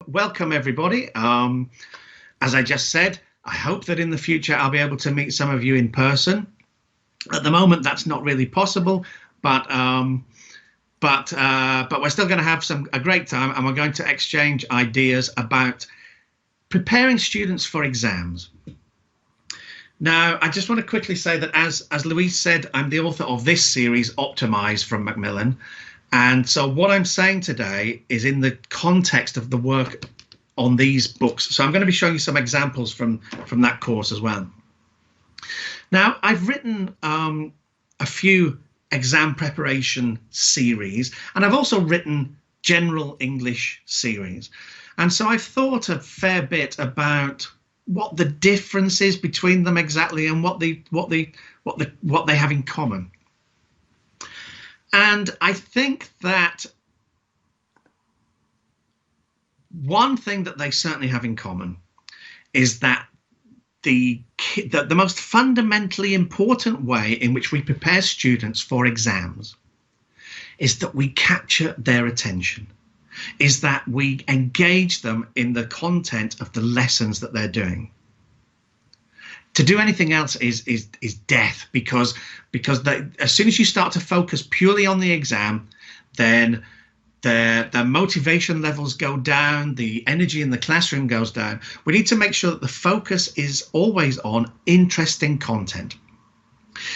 Welcome, everybody. As I just said, I hope that in the future I'll be able to meet some of you in person. At the moment, that's not really possible, but we're still going to have a great time, and we're going to exchange ideas about preparing students for exams. Now, I just want to quickly say that, as Louise said, I'm the author of this series, Optimize, from Macmillan. And so what I'm saying today is in the context of the work on these books. So I'm going to be showing you some examples from that course as well. Now, I've written a few exam preparation series, and I've also written general English series. And so I've thought a fair bit about what the difference is between them exactly, and what they have in common. And I think that one thing that they certainly have in common is that the most fundamentally important way in which we prepare students for exams is that we capture their attention, is that we engage them in the content of the lessons that they're doing. To do anything else is death, because as soon as you start to focus purely on the exam, then the motivation levels go down, the energy in the classroom goes down. We need to make sure that the focus is always on interesting content.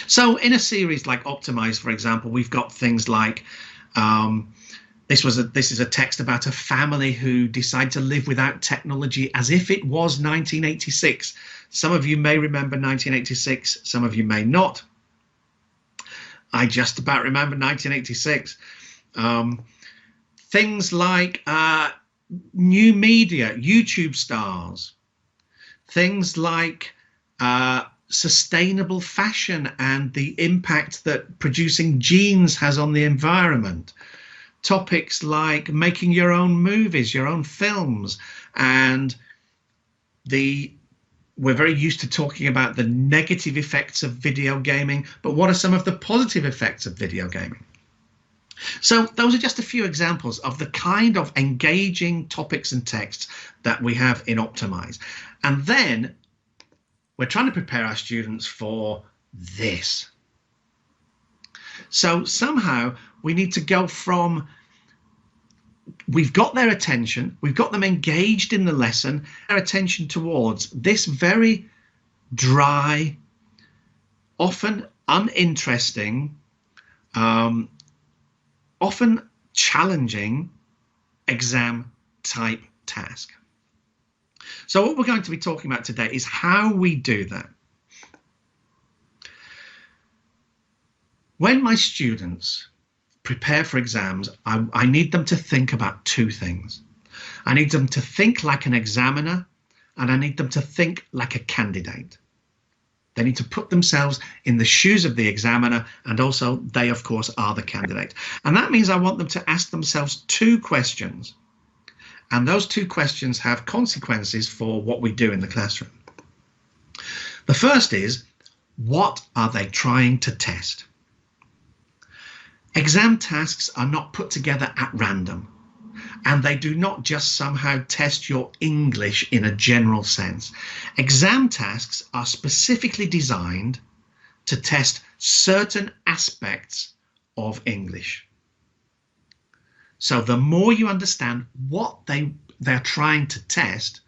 So in a series like Optimize, for example, we've got things like this is a text about a family who decide to live without technology as if it was 1986. Some of you may remember 1986, some of you may not. I just about remember 1986. Things like new media, YouTube stars, things like sustainable fashion and the impact that producing jeans has on the environment. Topics like making your own movies, your own films, and we're very used to talking about the negative effects of video gaming, but what are some of the positive effects of video gaming? So those are just a few examples of the kind of engaging topics and texts that we have in Optimize. And then we're trying to prepare our students for this. So somehow we need to go from, we've got their attention, we've got them engaged in the lesson, their attention towards this very dry, often uninteresting, often challenging exam type task. So what we're going to be talking about today is how we do that. When my students prepare for exams, I need them to think about two things. I need them to think like an examiner, and I need them to think like a candidate. They need to put themselves in the shoes of the examiner, and also they, of course, are the candidate. And that means I want them to ask themselves two questions. And those two questions have consequences for what we do in the classroom. The first is, what are they trying to test? Exam tasks are not put together at random, and they do not just somehow test your English in a general sense. Exam tasks are specifically designed to test certain aspects of English. So the more you understand what they're trying to test,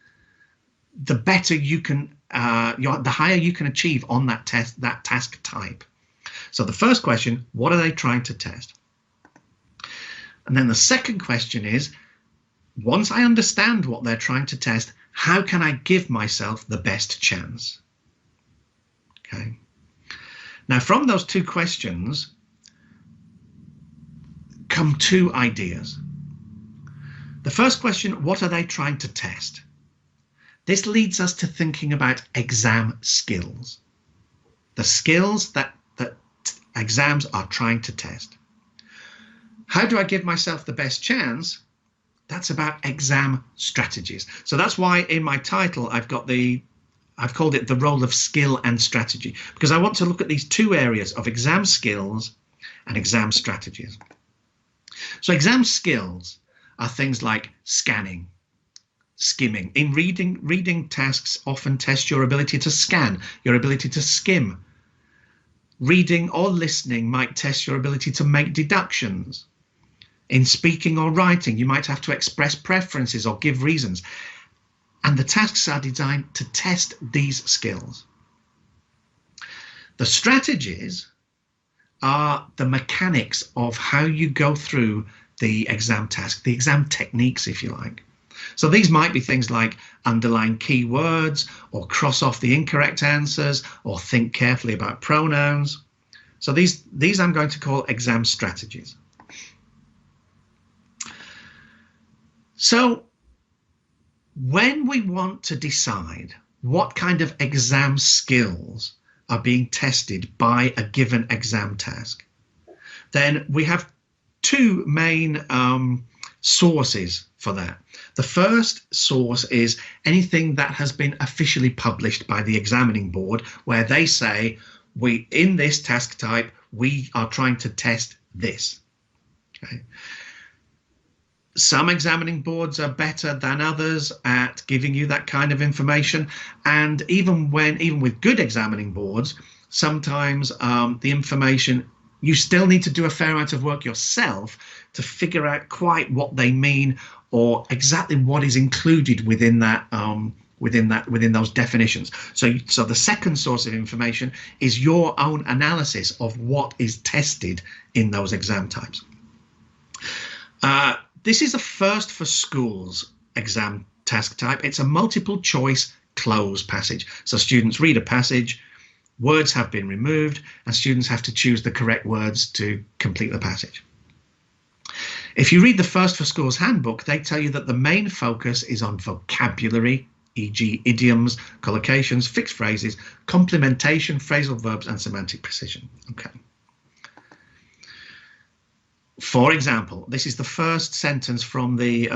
the better you can, the higher you can achieve on that task type. So the first question, what are they trying to test? And then the second question is, once I understand what they're trying to test, how can I give myself the best chance? Okay. Now, from those two questions come two ideas. The first question, what are they trying to test? This leads us to thinking about exam skills, the skills that exams are trying to test. How do I give myself the best chance? That's about exam strategies. So that's why in my title I've called it the role of skill and strategy, because I want to look at these two areas of exam skills and exam strategies. So exam skills are things like scanning, skimming. In reading tasks often test your ability to scan, your ability to skim. Reading or listening might test your ability to make deductions. In speaking or writing, you might have to express preferences or give reasons. And the tasks are designed to test these skills. The strategies are the mechanics of how you go through the exam task, the exam techniques, if you like. So these might be things like underline keywords, or cross off the incorrect answers, or think carefully about pronouns. So these I'm going to call exam strategies. So when we want to decide what kind of exam skills are being tested by a given exam task, then we have two main sources for that. The first source is anything that has been officially published by the examining board, where they say, in this task type, we are trying to test this. Okay. Some examining boards are better than others at giving you that kind of information, and even with good examining boards, sometimes the information, you still need to do a fair amount of work yourself to figure out quite what they mean, or exactly what is included within that within those definitions. So the second source of information is your own analysis of what is tested in those exam types. This is a first for schools exam task type. It's a multiple choice closed passage. So students read a passage, words have been removed, and students have to choose the correct words to complete the passage. If you read the First for Schools handbook, they tell you that the main focus is on vocabulary, e.g. idioms, collocations, fixed phrases, complementation, phrasal verbs, and semantic precision. Okay. For example, this is the first sentence from the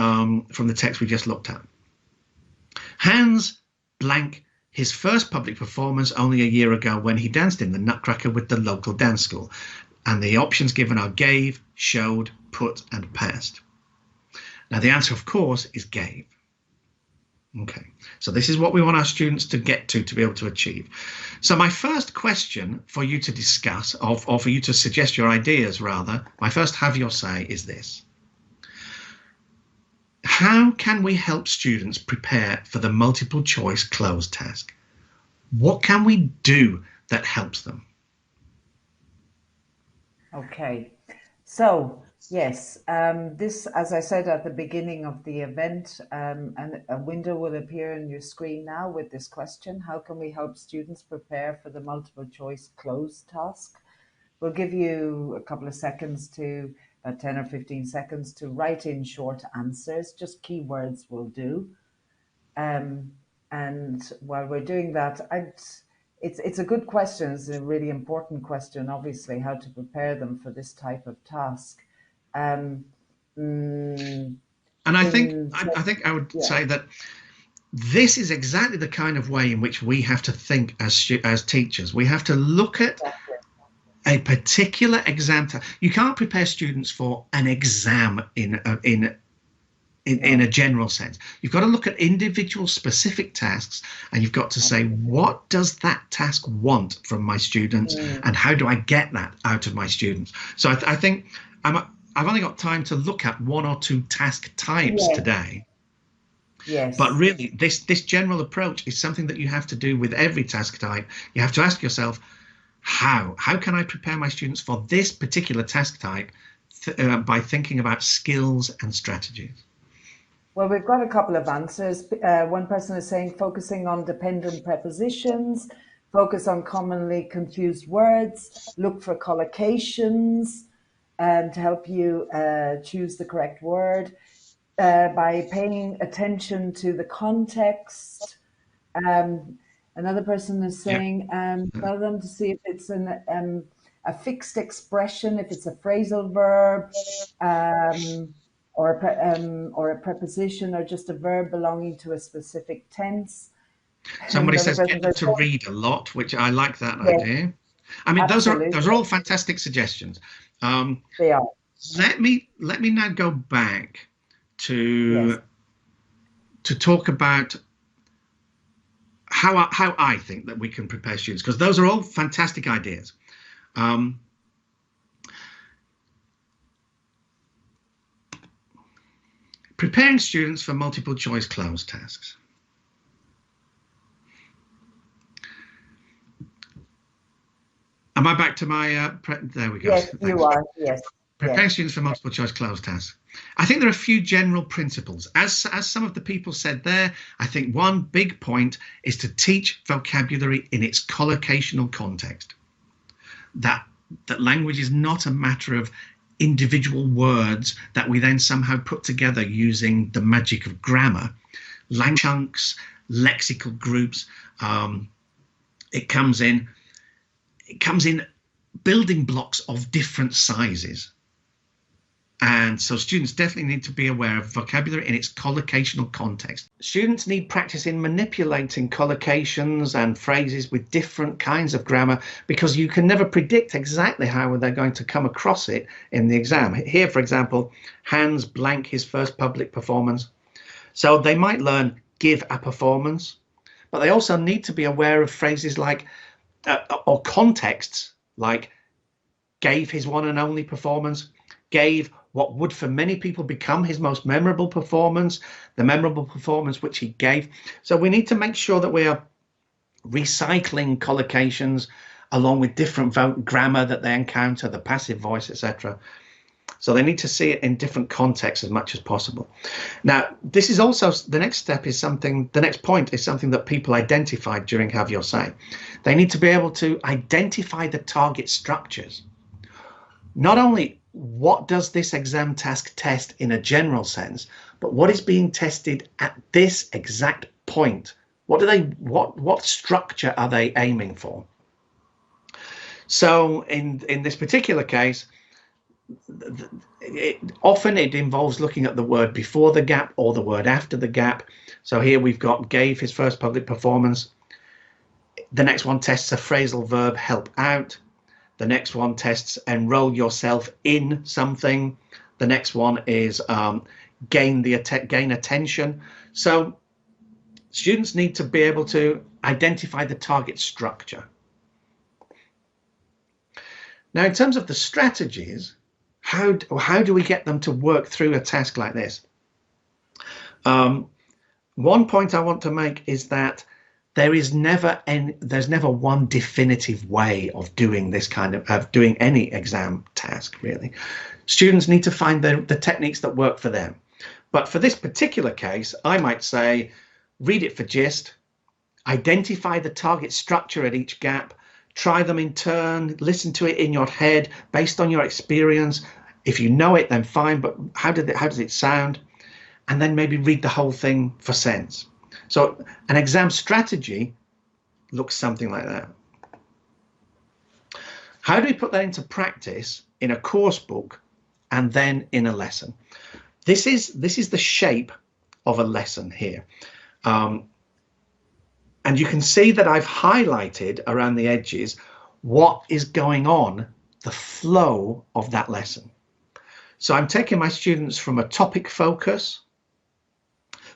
text we just looked at. Hans blank his first public performance only a year ago when he danced in the Nutcracker with the local dance school. And the options given are gave, showed, put, and past. Now the answer, of course, is gave. Okay, so this is what we want our students to get to be able to achieve. So my first question for you to discuss, or for you to suggest your ideas rather, my first have your say is this. How can we help students prepare for the multiple choice closed task? What can we do that helps them? Okay, so yes, this, as I said at the beginning of the event, and a window will appear on your screen now with this question: how can we help students prepare for the multiple choice closed task? We'll give you a couple of seconds to, 10 or 15 seconds, to write in short answers. Just keywords will do. And while we're doing that, it's a good question. It's a really important question, obviously, how to prepare them for this type of task. And I think I would say that this is exactly the kind of way in which we have to think as teachers. We have to look at a particular exam. You can't prepare students for an exam in a general sense. You've got to look at individual specific tasks, and you've got to say, what does that task want from my students, and how do I get that out of my students? So I think I've only got time to look at one or two task types today. Yes. But really, this general approach is something that you have to do with every task type. You have to ask yourself, how can I prepare my students for this particular task type by thinking about skills and strategies? Well, we've got a couple of answers. One person is saying focusing on dependent prepositions, focus on commonly confused words, look for collocations to help you choose the correct word by paying attention to the context. Another person is saying, tell them to see if it's a fixed expression, if it's a phrasal verb, or a preposition, or just a verb belonging to a specific tense. Somebody says get them to read a lot, which I like that idea. I mean, those are all fantastic suggestions. They are. Let me now go back to to talk about how I think that we can prepare students, because those are all fantastic ideas. Preparing students for multiple choice closed tasks. Am I back to my, there we go. Yes, Thanks. you are, yes. Preparing yes. students for multiple choice closed tasks. I think there are a few general principles. As some of the people said there, I think one big point is to teach vocabulary in its collocational context. That language is not a matter of individual words that we then somehow put together using the magic of grammar. Language chunks, lexical groups, it comes in building blocks of different sizes. And so students definitely need to be aware of vocabulary in its collocational context. Students need practice in manipulating collocations and phrases with different kinds of grammar, because you can never predict exactly how they're going to come across it in the exam. Here, for example, Hans blank his first public performance. So they might learn give a performance, but they also need to be aware of phrases like, or contexts like gave his one and only performance, gave what would for many people become his most memorable performance, the memorable performance which he gave. So we need to make sure that we are recycling collocations along with different grammar that they encounter, the passive voice, etc. So they need to see it in different contexts as much as possible. Now, this is also, the next step is something, the next point is something that people identified during Have Your Say. They need to be able to identify the target structures. Not only what does this exam task test in a general sense, but what is being tested at this exact point? What structure are they aiming for? So in this particular case, often it involves looking at the word before the gap or the word after the gap. So here we've got gave his first public performance. The next one tests a phrasal verb, help out. The next one tests enroll yourself in something. The next one is gain attention. So students need to be able to identify the target structure. Now, in terms of the strategies, how do we get them to work through a task like this? One point I want to make is that there's never one definitive way of doing this kind of doing any exam task, really. Students need to find the techniques that work for them. But for this particular case, I might say, read it for gist, identify the target structure at each gap, try them in turn, listen to it in your head based on your experience. If you know it, then fine, but how does it sound? And then maybe read the whole thing for sense. So an exam strategy looks something like that. How do we put that into practice in a course book and then in a lesson? This is the shape of a lesson here. And you can see that I've highlighted around the edges what is going on, the flow of that lesson. So I'm taking my students from a topic focus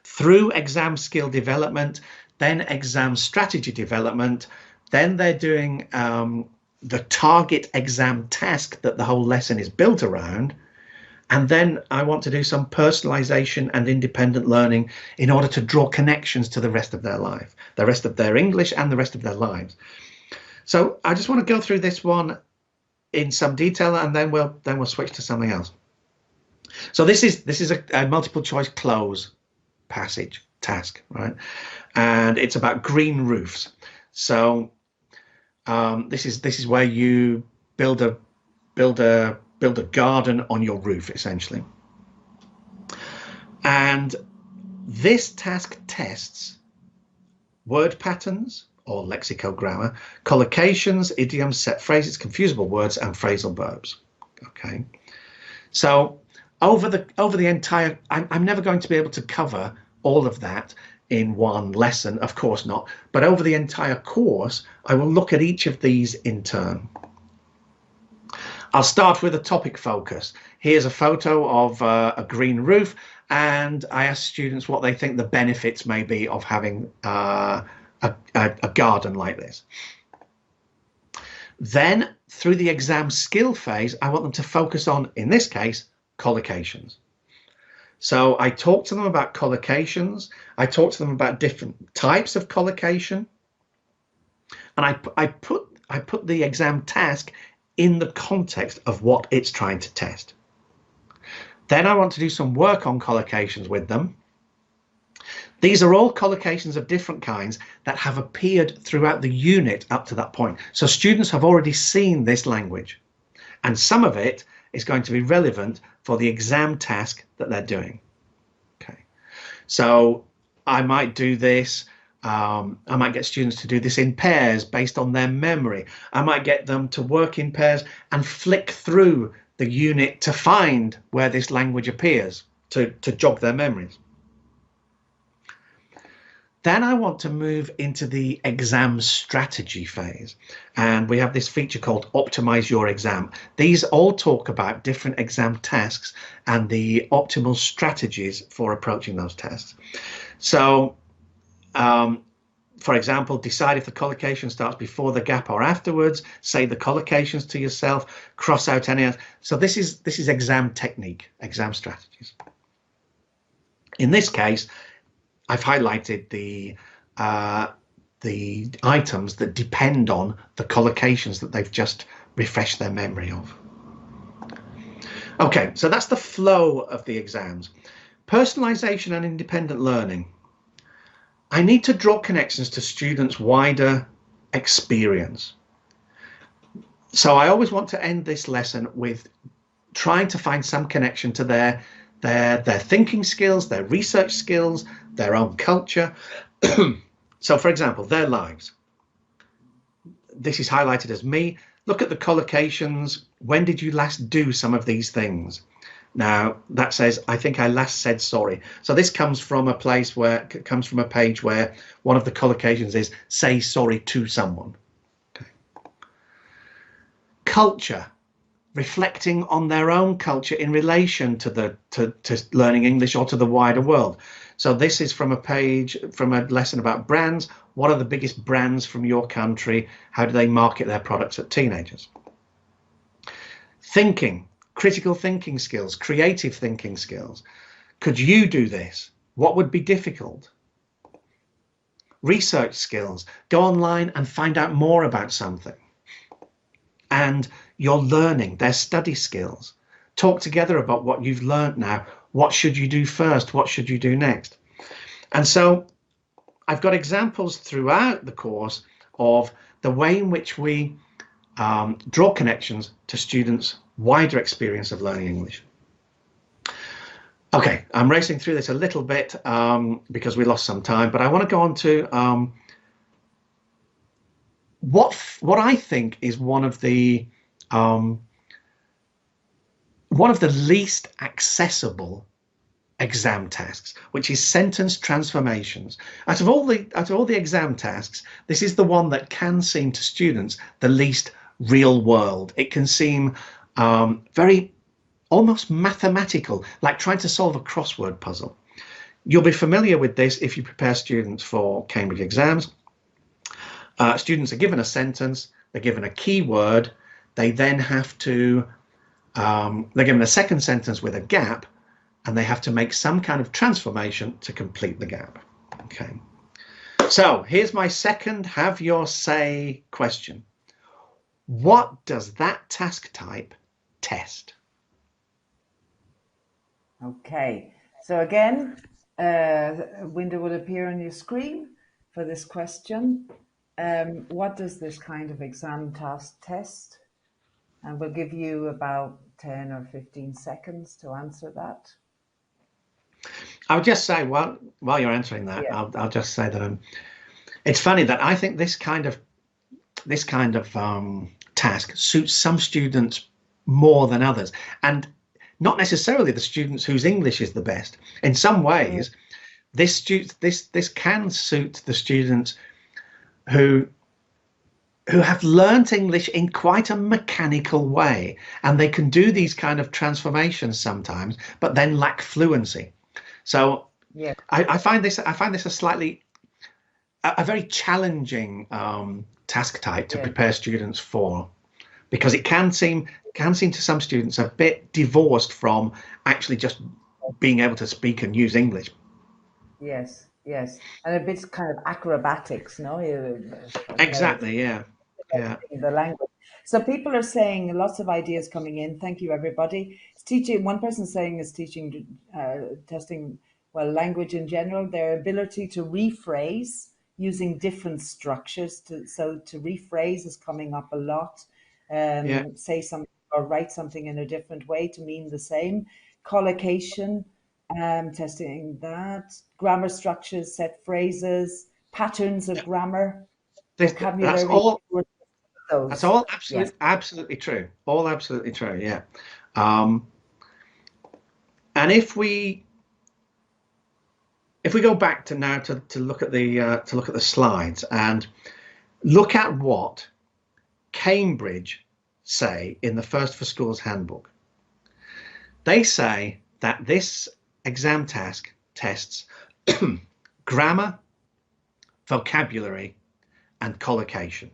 through exam skill development, then exam strategy development, then they're doing the target exam task that the whole lesson is built around. And then I want to do some personalization and independent learning in order to draw connections to the rest of their life, the rest of their English and the rest of their lives. So I just want to go through this one in some detail, and then we'll switch to something else. So this is a multiple choice close passage task, right? And it's about green roofs. So this is where you build a garden on your roof, essentially. And this task tests word patterns or lexicogrammar, collocations, idioms, set phrases, confusable words, and phrasal verbs. Okay, so over the entire, I'm never going to be able to cover all of that in one lesson, of course not, but over the entire course, I will look at each of these in turn. I'll start with a topic focus. Here's a photo of a green roof, and I ask students what they think the benefits may be of having a garden like this. Then through the exam skill phase, I want them to focus on, in this case, collocations. So I talk to them about collocations. I talk to them about different types of collocation. And I put the exam task in the context of what it's trying to test. Then I want to do some work on collocations with them. These are all collocations of different kinds that have appeared throughout the unit up to that point. So students have already seen this language, and some of it is going to be relevant for the exam task that they're doing. Okay, so I might do this. I might get students to do this in pairs based on their memory. I might get them to work in pairs and flick through the unit to find where this language appears to jog their memories. Then I want to move into the exam strategy phase, and we have this feature called Optimize Your Exam. These all talk about different exam tasks and the optimal strategies for approaching those tests. So, for example, decide if the collocation starts before the gap or afterwards. Say the collocations to yourself. Cross out any. So this is exam technique, exam strategies. In this case, I've highlighted the items that depend on the collocations that they've just refreshed their memory of. Okay, so that's the flow of the exams. Personalization and independent learning. I need to draw connections to students' wider experience. So I always want to end this lesson with trying to find some connection to their thinking skills, their research skills, their own culture. So, for example, their lives. This is highlighted as me. Look at the collocations. When did you last do some of these things? Now that says, I think I last said sorry. So this comes from a page where one of the collocations is say sorry to someone. Okay. Culture. Reflecting on their own culture in relation to learning English or to the wider world. So this is from a lesson about brands. What are the biggest brands from your country? How do they market their products at teenagers? Thinking, critical thinking skills, creative thinking skills. Could you do this? What would be difficult? Research skills, go online and find out more about something. And your learning, their study skills. Talk together about what you've learned now. What should you do first? What should you do next? And so I've got examples throughout the course of the way in which we draw connections to students' wider experience of learning English. Okay, I'm racing through this a little bit because we lost some time, but I want to go on to what I think is one of the least accessible exam tasks, which is sentence transformations. Out of all the exam tasks, this is the one that can seem to students the least real world. It can seem very almost mathematical, like trying to solve a crossword puzzle. You'll be familiar with this if you prepare students for Cambridge exams. Students are given a sentence, they're given a keyword, they then have to, they're given a second sentence with a gap, and they have to make some kind of transformation to complete the gap. Okay, so here's my second have your say question. What does that task type test? Okay, so again, a window will appear on your screen for this question. What does this kind of exam task test? And we'll give you about 10 or 15 seconds to answer that. I'll just say, while you're answering that, yeah. I'll just say that it's funny that I think this kind of task suits some students more than others, and not necessarily the students whose English is the best. In some ways, this can suit the students who have learnt English in quite a mechanical way, and they can do these kind of transformations sometimes, but then lack fluency. So Yeah. I find this a very challenging task type to Yeah. prepare students for, because it can seem to some students a bit divorced from actually just being able to speak and use English. Yes. Yes. And a bit kind of acrobatics, no? Exactly. Yeah. Yeah. The language. So people are saying lots of ideas coming in. Thank you, everybody. It's teaching. One person saying is teaching, testing, well, language in general, their ability to rephrase using different structures. So to rephrase is coming up a lot. Yeah. Say something or write something in a different way to mean the same. Collocation, testing that. Grammar structures, set phrases, patterns of grammar, That's vocabulary. all. That's Those, all yes. absolutely true. All absolutely true. Yeah. Um, and if we go back to now to look at the slides and look at what Cambridge say in the First for Schools handbook. They say that this exam task tests grammar, vocabulary, and collocation.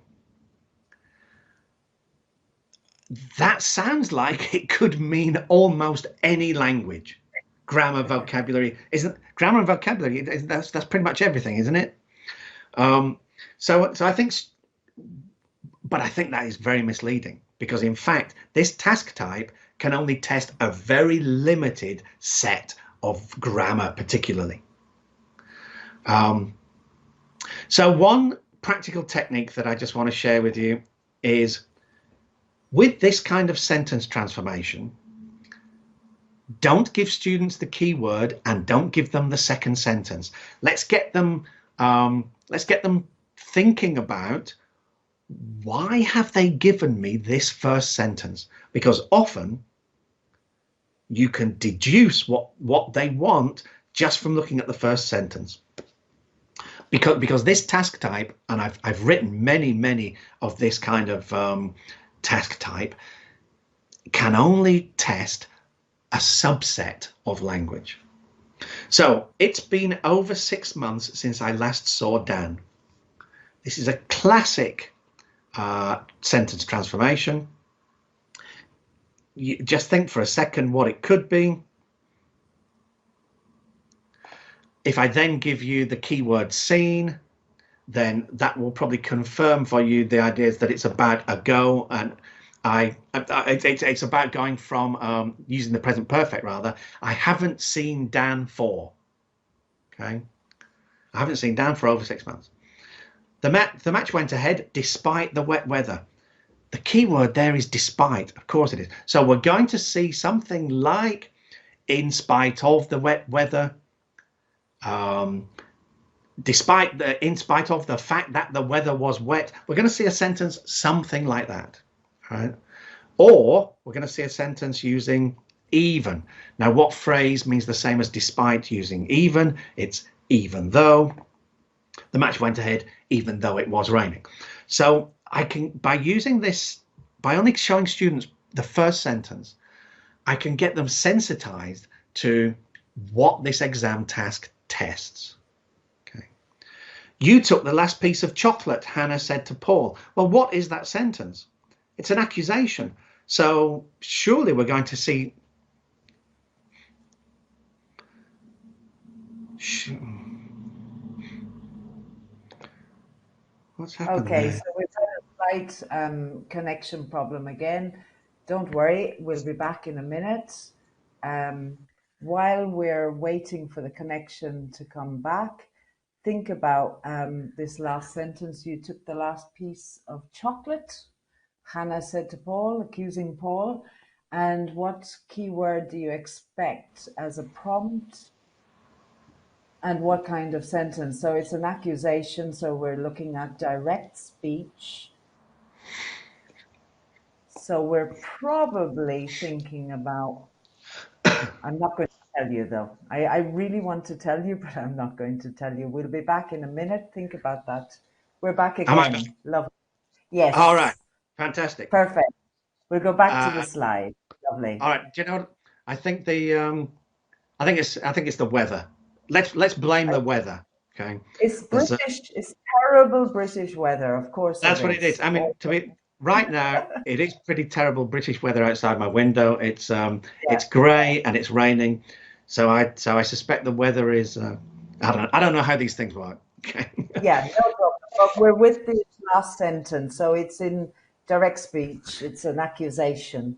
That sounds like it could mean almost any language. Grammar, vocabulary isn't grammar and vocabulary. That's pretty much everything, isn't it? So I think, but I think that is very misleading, because in fact this task type can only test a very limited set of grammar, particularly. So one practical technique that I just want to share with you is, with this kind of sentence transformation, don't give students the keyword and don't give them the second sentence. Let's get them thinking about, why have they given me this first sentence? Because often you can deduce what they want just from looking at the first sentence. Because this task type, and I've written many of this kind of task type, can only test a subset of language. So it's been over 6 months since I last saw Dan. This is a classic sentence transformation. You just think for a second what it could be. If I then give you the keyword seen, then that will probably confirm for you the ideas that it's about a go, and it's about going from using the present perfect rather. I haven't seen Dan for. Okay, I haven't seen Dan for over 6 months. The match went ahead despite the wet weather. The key word there is despite. Of course it is. So we're going to see something like, in spite of the wet weather, in spite of the fact that the weather was wet. We're going to see a sentence something like that, right? Or we're going to see a sentence using even. Now, what phrase means the same as despite using even? It's even though. The match went ahead even though it was raining. So I can, by using this, by only showing students the first sentence, I can get them sensitized to what this exam task tests. Okay. You took the last piece of chocolate, Hannah said to Paul. Well, what is that sentence? It's an accusation. So surely we're going to see. What's happened Okay, there? so we've had a slight connection problem again. Don't worry, we'll be back in a minute. While we're waiting for the connection to come back, think about this last sentence. You took the last piece of chocolate, Hannah said to Paul, accusing Paul. And what keyword do you expect as a prompt? And what kind of sentence? So it's an accusation. So we're looking at direct speech. So we're probably thinking about, I'm not going to tell you though. I really want to tell you, but I'm not going to tell you. We'll be back in a minute. Think about that. We're back Am I back? again. Love. All right. Yes. Fantastic. Perfect. We'll go back to the Uh, slide. Lovely. all right. Do you know what? I think the I think it's the weather. Let's blame the weather. Okay. It's There's British, it's terrible British weather. Of course it That's what it is. is. I mean, Oh, to me, right now, it is pretty terrible British weather outside my window. yeah, It's grey and it's raining, so I suspect the weather is. I don't know how these things work. Okay. yeah, no problem. But we're with the last sentence, so it's in direct speech. It's an accusation,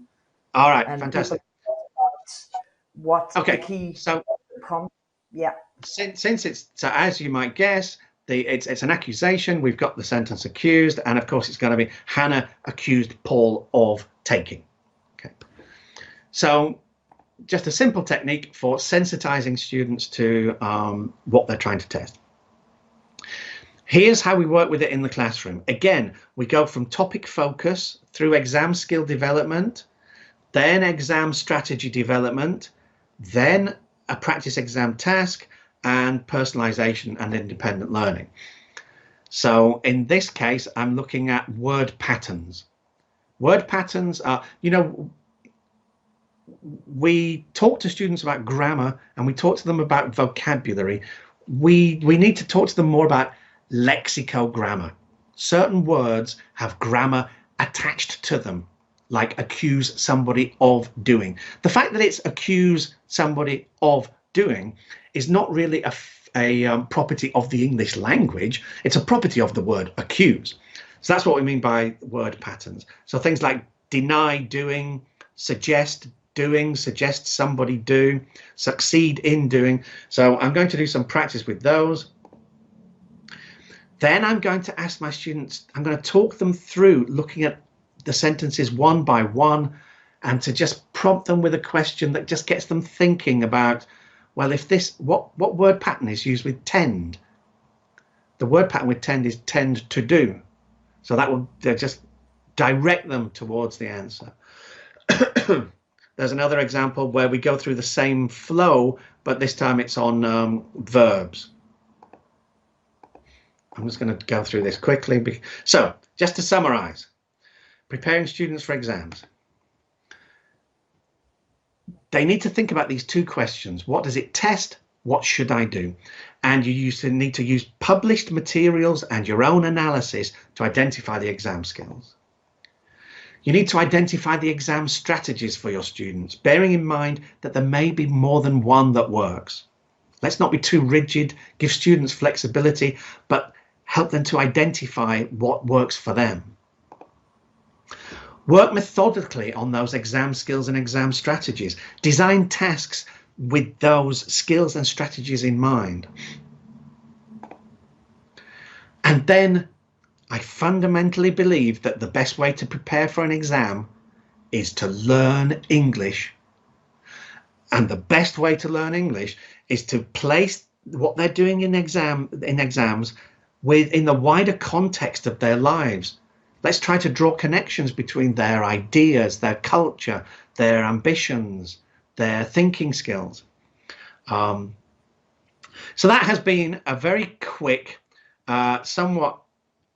All right. and people Fantastic. about what the Okay. key So com. Yeah, since it's so as you might guess, it's an accusation. We've got the sentence accused, and of course it's going to be Hannah accused Paul of taking. Okay. So just a simple technique for sensitizing students to what they're trying to test. Here's how we work with it in the classroom. Again, we go from topic focus through exam skill development, then exam strategy development, then a practice exam task, and personalization and independent learning. So in this case, I'm looking at word patterns. Word patterns are, we talk to students about grammar and we talk to them about vocabulary. We need to talk to them more about lexicogrammar. Certain words have grammar attached to them, like accuse somebody of doing. The fact that it's accuse somebody of doing is not really a property of the English language. It's a property of the word accuse. So that's what we mean by word patterns. So things like deny doing, suggest doing, suggest somebody do, succeed in doing. So I'm going to do some practice with those. Then I'm going to ask my students, I'm going to talk them through looking at the sentences one by one and to just prompt them with a question that just gets them thinking about, well, if this, what word pattern is used with tend? The word pattern with tend is tend to do. So that will just direct them towards the answer. There's another example where we go through the same flow, but this time it's on verbs. I'm just going to go through this quickly. So just to summarize, preparing students for exams. They need to think about these two questions. What does it test? What should I do? And you need to use published materials and your own analysis to identify the exam skills. You need to identify the exam strategies for your students, bearing in mind that there may be more than one that works. Let's not be too rigid, give students flexibility, but help them to identify what works for them. Work methodically on those exam skills and exam strategies. Design tasks with those skills and strategies in mind. And then I fundamentally believe that the best way to prepare for an exam is to learn English. And the best way to learn English is to place what they're doing in exams within the wider context of their lives. Let's try to draw connections between their ideas, their culture, their ambitions, their thinking skills. So that has been a very quick, somewhat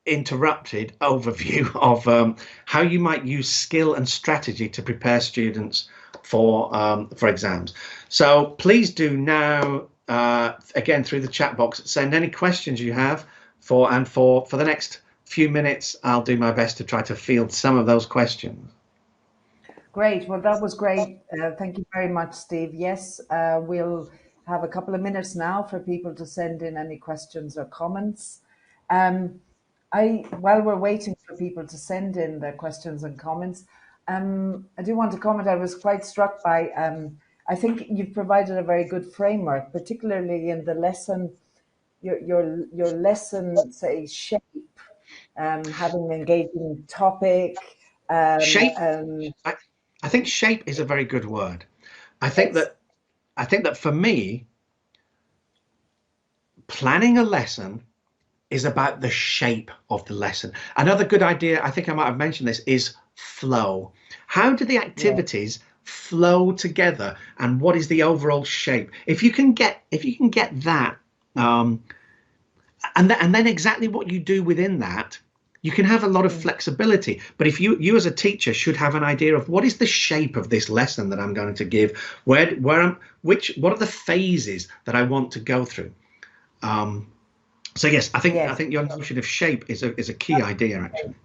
interrupted overview of how you might use skill and strategy to prepare students for exams. So please do now, again, through the chat box, send any questions you have for the next few minutes. I'll do my best to try to field some of those questions. Great. Well, that was great. Thank you very much, Steve. Yes, we'll have a couple of minutes now for people to send in any questions or comments. While we're waiting for people to send in their questions and comments, I do want to comment. I was quite struck by, I think you've provided a very good framework, particularly in the lesson, your lesson, say, shape, having an engaging topic. Shape. I think shape is a very good word. I think that for me, planning a lesson is about the shape of the lesson. Another good idea, I think I might have mentioned this, is flow. How do the activities flow together, and what is the overall shape? If you can get that, and then exactly what you do within that You can have a lot of flexibility, but if you as a teacher should have an idea of what is the shape of this lesson that I'm going to give, what are the phases that I want to go through. So yes, I Yes. think your notion of shape is a key idea actually.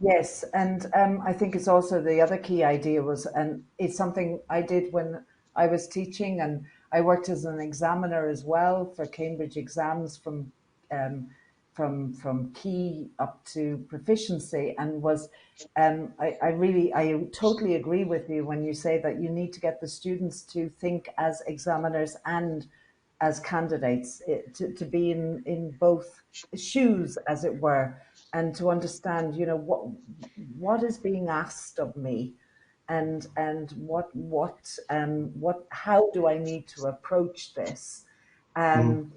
Yes, and I think it's also the other key idea was, and it's something I did when I was teaching, and I worked as an examiner as well for Cambridge exams um, from key up to proficiency, and was I totally agree with you when you say that you need to get the students to think as examiners and as candidates, to be in both shoes, as it were, and to understand, what is being asked of me, and what how do I need to approach this, Mm. um,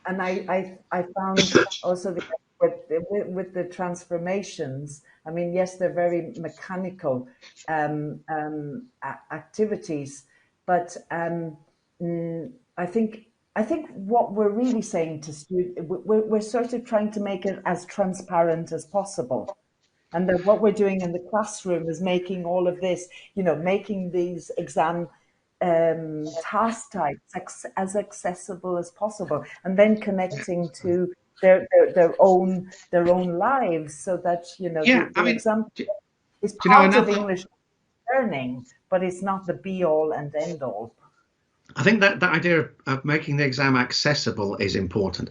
and, I found also with the transformations. I mean, yes, they're very mechanical activities, but I think what we're really saying to students, we're sort of trying to make it as transparent as possible. And that what we're doing in the classroom is making all of this, making these exam task types as accessible as possible, and then connecting to their own lives, so that Yeah, I the mean, exam do, do is you know part of another? English learning, but it's not the be all and end all. I think that that idea of making the exam accessible is important.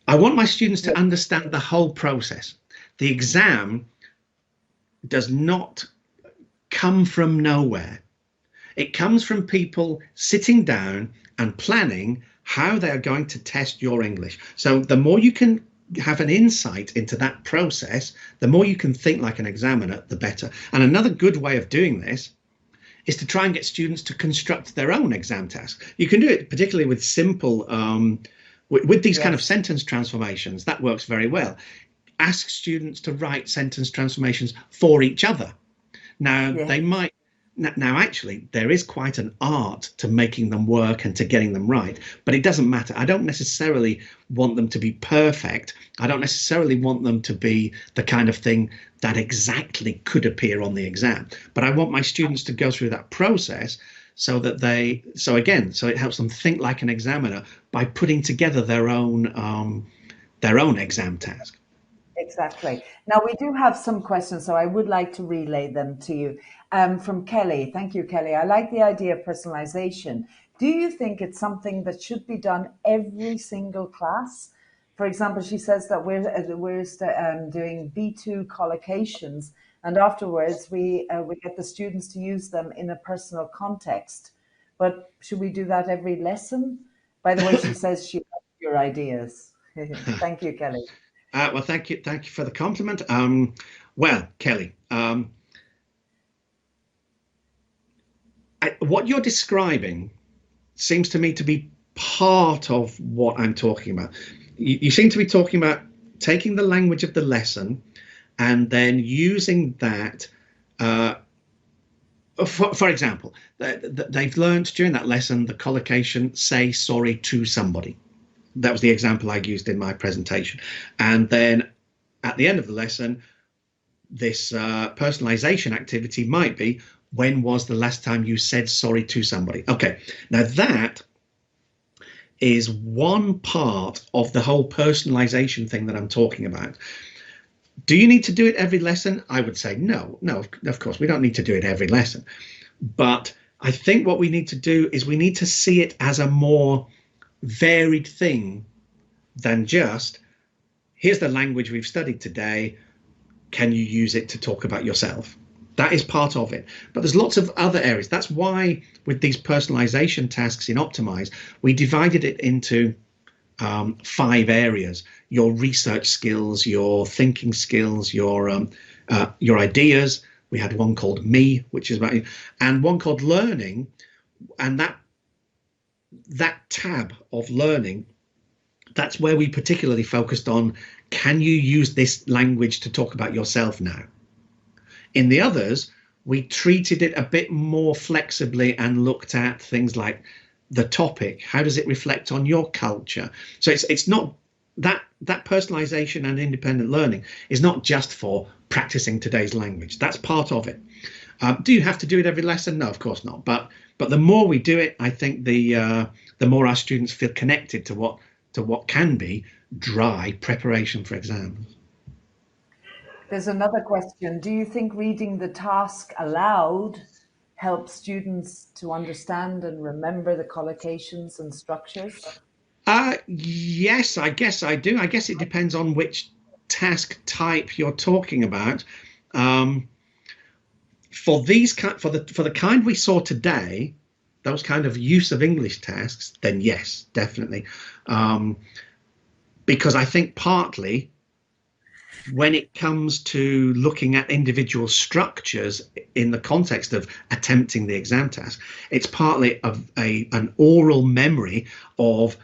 I want my students Yeah. to understand the whole process. The exam does not come from nowhere. It comes from people sitting down and planning how they are going to test your English. So the more you can have an insight into that process, the more you can think like an examiner, the better. And another good way of doing this is to try and get students to construct their own exam tasks. You can do it particularly with simple, with these kind of Yes. sentence transformations. That works very well. Ask students to write sentence transformations for each other. Now, Yeah. they might, now actually, there is quite an art to making them work and to getting them right, but it doesn't matter. I don't necessarily want them to be perfect. I don't necessarily want them to be the kind of thing that exactly could appear on the exam, but I want my students to go through that process so that so it helps them think like an examiner by putting together their own exam task. Exactly. Now, we do have some questions, so I would like to relay them to you. From Kelly. Thank you, Kelly. I like the idea of personalization. Do you think it's something that should be done every single class? For example, she says that we're doing B2 collocations, and afterwards we get the students to use them in a personal context. But should we do that every lesson? By the way, she says she loves your ideas. Thank you, Kelly. Well, thank you for the compliment. Well, Kelly, what you're describing seems to me to be part of what I'm talking about. You seem to be talking about taking the language of the lesson and then using that. For example, they've learned during that lesson the collocation "say sorry to somebody." That was the example I used in my presentation, and then at the end of the lesson, this personalization activity might be, when was the last time you said sorry to somebody? Okay, now that is one part of the whole personalization thing that I'm talking about. Do you need to do it every lesson? I would say no. Of course, we don't need to do it every lesson. But I think what we need to do is we need to see it as a more varied thing than just, here's the language we've studied today. Can you use it to talk about yourself? That is part of it. But there's lots of other areas. That's why with these personalization tasks in Optimize, we divided it into 5 areas: your research skills, your thinking skills, your ideas. We had one called me, which is about you, and one called learning. And that tab of learning, that's where we particularly focused on, can you use this language to talk about yourself now? In the others, we treated it a bit more flexibly and looked at things like the topic. How does it reflect on your culture? So it's not that personalization and independent learning is not just for practicing today's language. That's part of it. Do you have to do it every lesson? No, of course not. But the more we do it, I think the more our students feel connected to what can be dry preparation for exams. There's another question. Do you think reading the task aloud helps students to understand and remember the collocations and structures? Yes, I guess I do. I guess it depends on which task type you're talking about. For the kind we saw today, those kind of use of English tasks, then yes, definitely. Because I think partly when it comes to looking at individual structures in the context of attempting the exam task, it's partly an oral memory of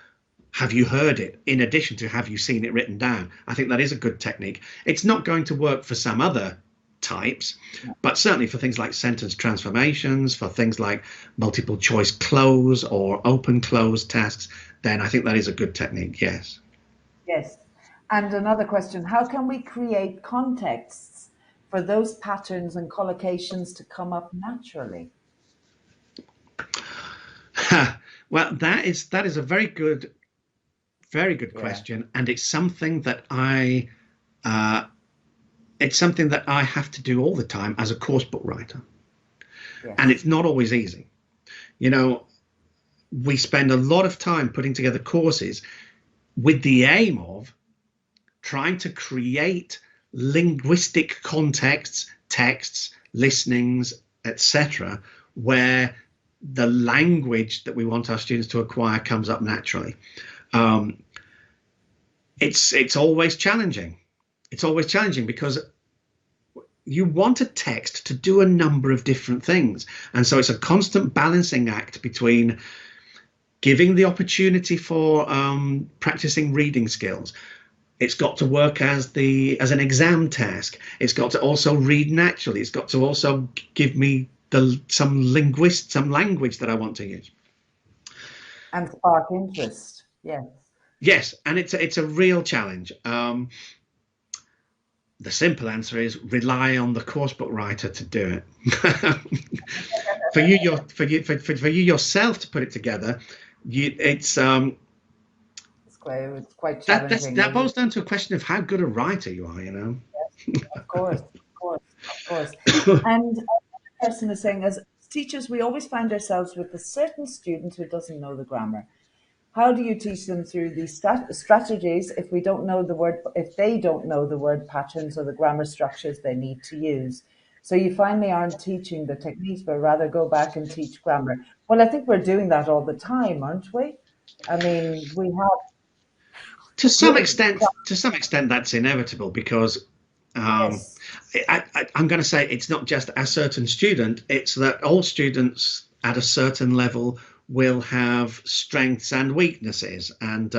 have you heard it in addition to have you seen it written down. I think that is a good technique. It's not going to work for some other types, but certainly for things like sentence transformations, for things like multiple choice close or open close tasks, then I think that is a good technique, yes. Yes. And another question, how can we create contexts for those patterns and collocations to come up naturally? Well, that is a very good question, and it's something that I have to do all the time as a course book writer. Yes. And it's not always easy. You know, we spend a lot of time putting together courses with the aim of trying to create linguistic contexts, texts, listenings, etc., where the language that we want our students to acquire comes up naturally. It's always challenging. It's always challenging because you want a text to do a number of different things. And so it's a constant balancing act between giving the opportunity for practicing reading skills. It's got to work as an exam task. It's got to also read naturally. It's got to also give me some language that I want to use. And spark interest, yes. Yes, and it's a real challenge. The simple answer is rely on the coursebook writer to do it. for you yourself to put it together, it's quite challenging. That boils down to a question of how good a writer you are, you know. Yes, of course. And the person is saying, as teachers, we always find ourselves with a certain student who doesn't know the grammar. How do you teach them through these strategies if they don't know the word patterns or the grammar structures they need to use? So you finally aren't teaching the techniques, but rather go back and teach grammar. Well, I think we're doing that all the time, aren't we? I mean, we have. To some extent, that's inevitable because yes. I'm going to say it's not just a certain student, it's that all students at a certain level will have strengths and weaknesses. And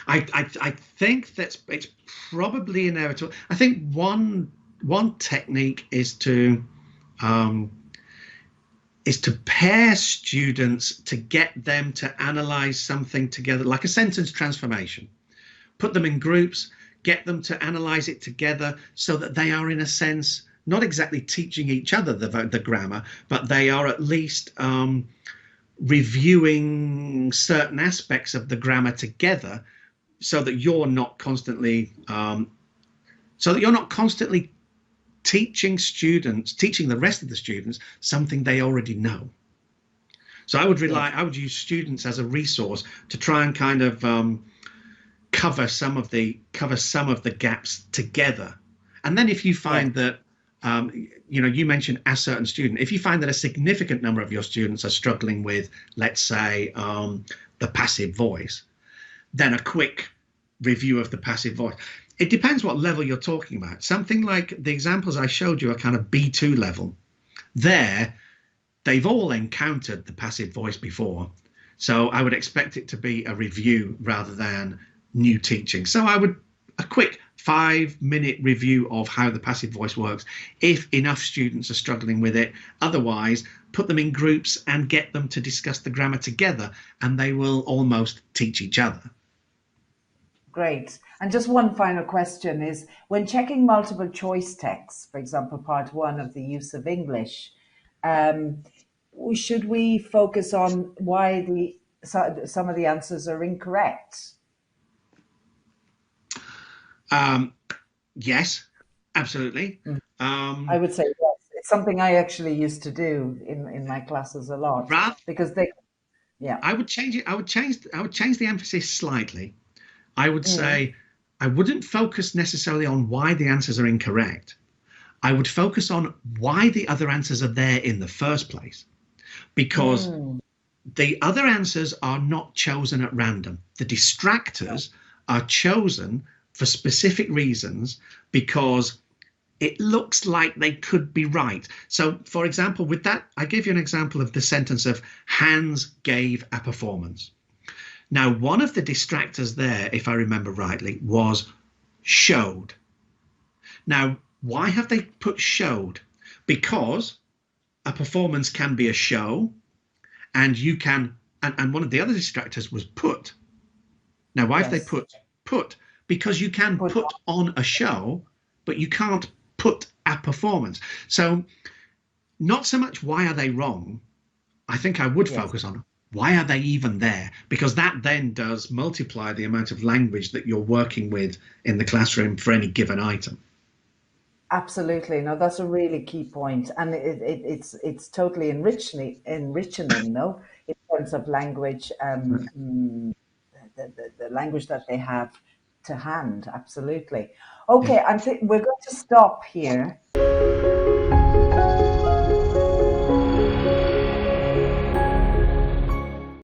I think it's probably inevitable. I think one technique is to pair students to get them to analyze something together, like a sentence transformation. Put them in groups, get them to analyze it together so that they are, in a sense, not exactly teaching each other the grammar, but they are at least reviewing certain aspects of the grammar together so that you're not constantly teaching the rest of the students something they already know. So I would use students as a resource to try and kind of cover some of the gaps together. And then if you find that you mentioned a certain student, if you find that a significant number of your students are struggling with, let's say, the passive voice, then a quick review of the passive voice. It depends what level you're talking about. Something like the examples I showed you are kind of B2 level. There, they've all encountered the passive voice before. So I would expect it to be a review rather than new teaching. So a quick 5-minute review of how the passive voice works, if enough students are struggling with it. Otherwise, put them in groups and get them to discuss the grammar together, and they will almost teach each other. Great. And just one final question is, when checking multiple choice texts, for example, part one of the use of English, um, should we focus on why some of the answers are incorrect? Yes, absolutely. I would say yes. It's something I actually used to do in my classes a lot Rather, because they, yeah. I would change it. I would change the emphasis slightly. I would Mm, say I wouldn't focus necessarily on why the answers are incorrect. I would focus on why the other answers are there in the first place, because mm, the other answers are not chosen at random. The distractors are chosen for specific reasons because it looks like they could be right. So, for example, with that, I gave you an example of the sentence of Hans gave a performance. Now, one of the distractors there, if I remember rightly, was showed. Now, why have they put showed? Because a performance can be a show, and you can, and one of the other distractors was put. Now, why have they yes. put? Because you can Put put on a show, but you can't put a performance. So, not so much why are they wrong. I think I would yes. focus on why are they even there? Because that then does multiply the amount of language that you're working with in the classroom for any given item. Absolutely. No, that's a really key point, and it's totally enriching, no, in terms of language, the language that they have to hand. Absolutely. Yeah. Okay, we're going to stop here.